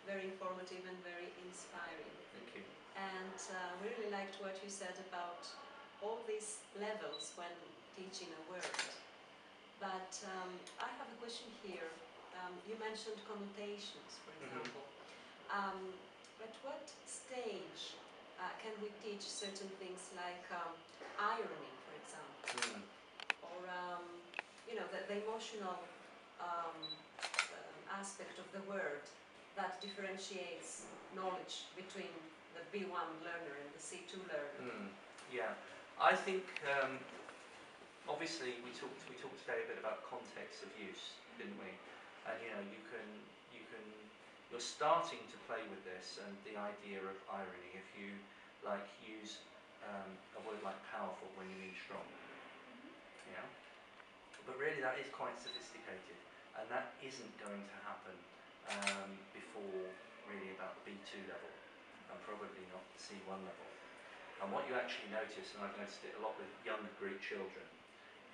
very informative and very inspiring. Thank you. And we really liked what you said about all these levels when teaching a word. But I have a question here. You mentioned connotations, for example. At what stage can we teach certain things like irony, for example, or you know, the emotional aspect of the word that differentiates knowledge between the B1 learner and the C2 learner? Yeah, I think obviously we talked today a bit about context of use, didn't we? And you know, you're starting to play with this and the idea of irony. If you like use a word like powerful when you mean strong, yeah. But really, that is quite sophisticated, and that isn't going to happen before really about the B2 level, and probably not the C1 level. And what you actually notice, and I've noticed it a lot with young Greek children,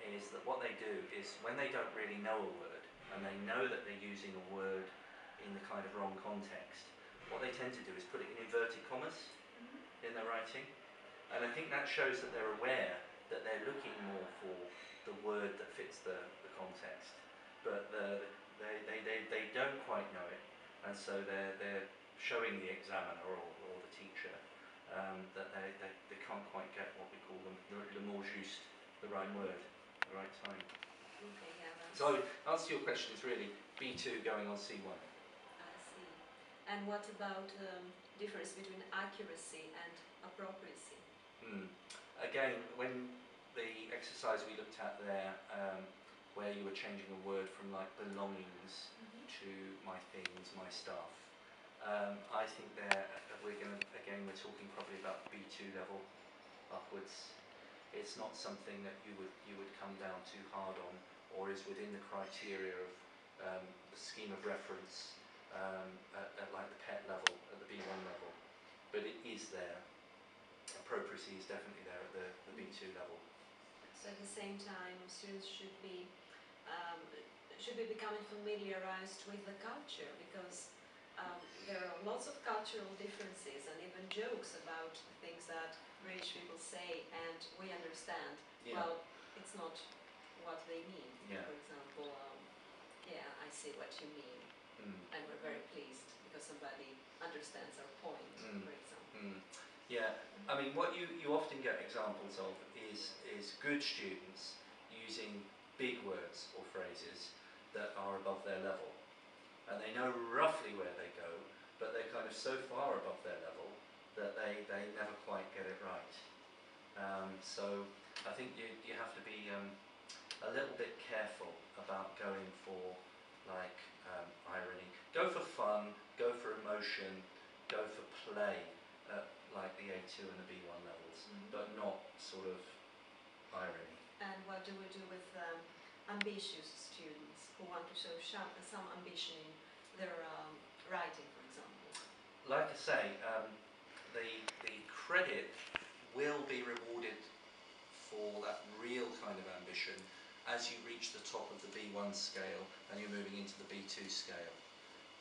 is that what they do is when they don't really know a word, and they know that they're using a word in the kind of wrong context, what they tend to do is put it in inverted commas in their writing. And I think that shows that they're aware that they're looking more for the word that fits the context. But they don't quite know it, and so they're showing the examiner or the teacher that they can't quite get what we call le mot juste, the right word, the right time. Okay, yeah, so answer your question is really B2 going on C1. I see. And what about difference between accuracy and appropriacy? Again, when the exercise we looked at there, where you were changing a word from like belongings to my things, my stuff, I think there we're talking probably about B2 level upwards. It's not something that you would come down too hard on, or is within the criteria of the scheme of reference at like the PET level, at the B1 level. But it is there. Appropriacy is definitely there at the B2 level. So at the same time, students should be becoming familiarized with the culture, because there are lots of cultural differences and even jokes about things that British people say and we understand. Yeah. Well, it's not what they mean. Yeah. For example, yeah, I see what you mean, and we're very pleased because somebody understands our point, for example. Yeah, I mean, what you often get examples of is good students using big words or phrases that are above their level. And they know roughly where they go, but they're kind of so far above their level that they never quite get it right. So I think you have to be a little bit careful about going for like irony. Go for fun, go for emotion, go for play at like the A2 and the B1 levels, but not sort of irony. And what do we do with ambitious students who want to show some ambition in their writing, for example? Like I say, the credit will be rewarded for that real kind of ambition as you reach the top of the B1 scale and you're moving into the B2 scale.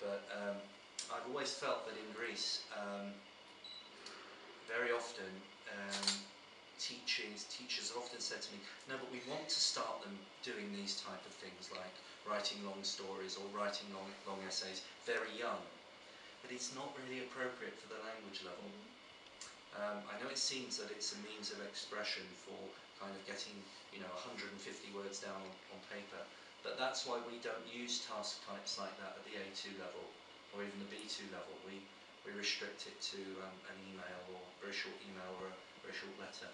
But I've always felt that in Greece, very often teachers have often said to me, no, but we want to start them doing these type of things like writing long stories or writing long essays very young. But it's not really appropriate for the language level. I know it seems that it's a means of expression for kind of getting, 150 words down on paper, but that's why we don't use task types like that at the A2 level or even the B2 level. We restrict it to an email or a very short email or a very short letter.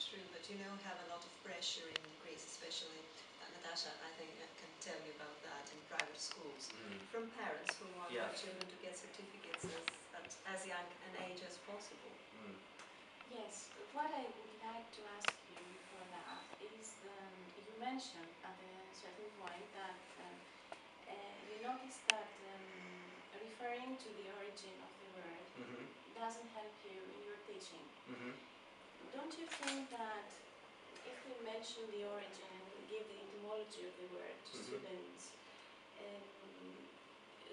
True, but have a lot of pressure in Greece, especially Natassa, I think, can tell you about that in private schools, from parents who want their children to get certificates at as young an age as possible. Yes, what I would like to ask you for that is, you mentioned at a certain point that you noticed that referring to the origin of the word doesn't help you in your teaching. Don't you think that if we mention the origin and we give the etymology of the word to students, it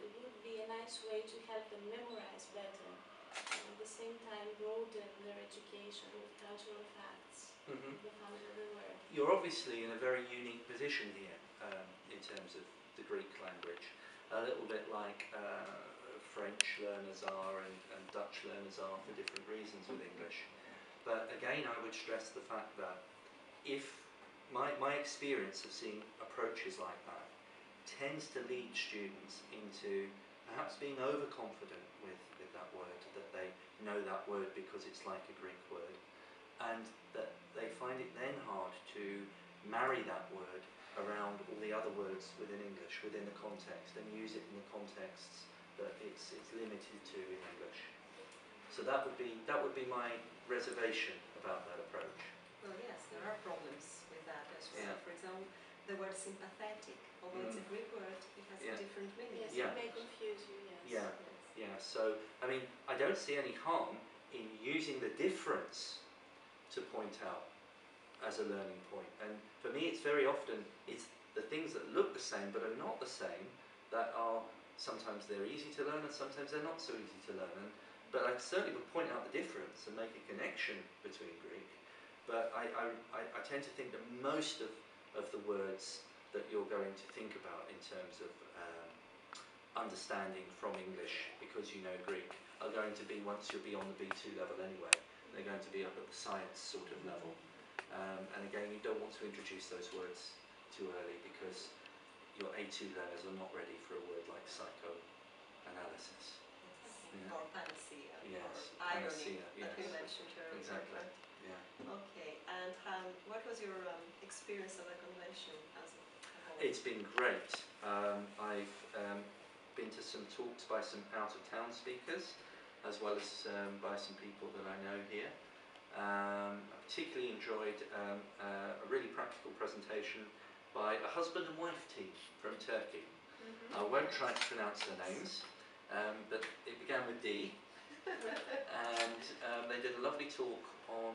would be a nice way to help them memorize better and at the same time broaden their education with cultural facts Mhm. of the family of the word. You're obviously in a very unique position here in terms of the Greek language, a little bit like French learners are and Dutch learners are for different reasons with English. But again, I would stress the fact that if my experience of seeing approaches like that tends to lead students into perhaps being overconfident with that word, that they know that word because it's like a Greek word, and that they find it then hard to marry that word around all the other words within English, within the context, and use it in the contexts that it's limited to in English. So that would be my reservation about that approach. Well, yes, there are problems with that as well. Yeah. For example, the word sympathetic, although it's a Greek word, it has Yeah. a different meaning. Yes, Yeah. it may confuse you, yes. Yeah. Yes. Yeah, so I mean, I don't see any harm in using the difference to point out as a learning point. And for me, it's very often it's the things that look the same but are not the same that are sometimes they're easy to learn and sometimes they're not so easy to learn. But I certainly would point out the difference and make a connection between Greek. But I tend to think that most of the words that you're going to think about in terms of understanding from English because you know Greek are going to be, once you'll be on the B2 level anyway, they're going to be up at the science sort of level. And again, you don't want to introduce those words too early because your A2 learners are not ready for a word like psychoanalysis. Yeah. Or panacea, Yes, or irony, panacea, that we yes. mentioned earlier. Exactly. Right? Yeah. Okay, and what was your experience of the convention as a whole? It's been great. I've been to some talks by some out-of-town speakers, as well as by some people that I know here. I particularly enjoyed a really practical presentation by a husband and wife team from Turkey. I won't try to pronounce their names, but it began with D, and they did a lovely talk on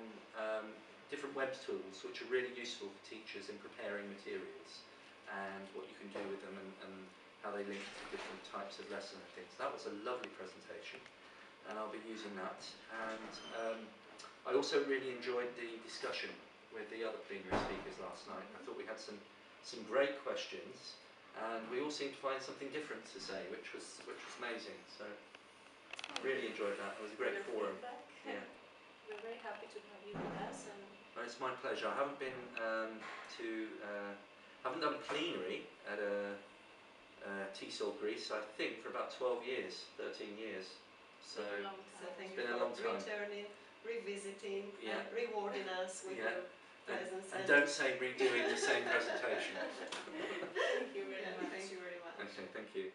different web tools which are really useful for teachers in preparing materials and what you can do with them and how they link to different types of lesson and things. That was a lovely presentation and I'll be using that. And I also really enjoyed the discussion with the other plenary speakers last night. I thought we had some great questions and we all seemed to find something different to say, which was amazing. So really enjoyed that. It was a great forum. Yeah. We're very happy to have you with us. And Well, it's my pleasure. I haven't been haven't done plenary at TESOL Greece, I think, for about 12 years, 13 years. So it's been a long So time. thank It's you been a for long time. returning, revisiting, Yeah. and rewarding us with Yeah. your presence. and don't say redoing the same presentation. Thank you very Yeah, much. thank you very much. Okay, thank you.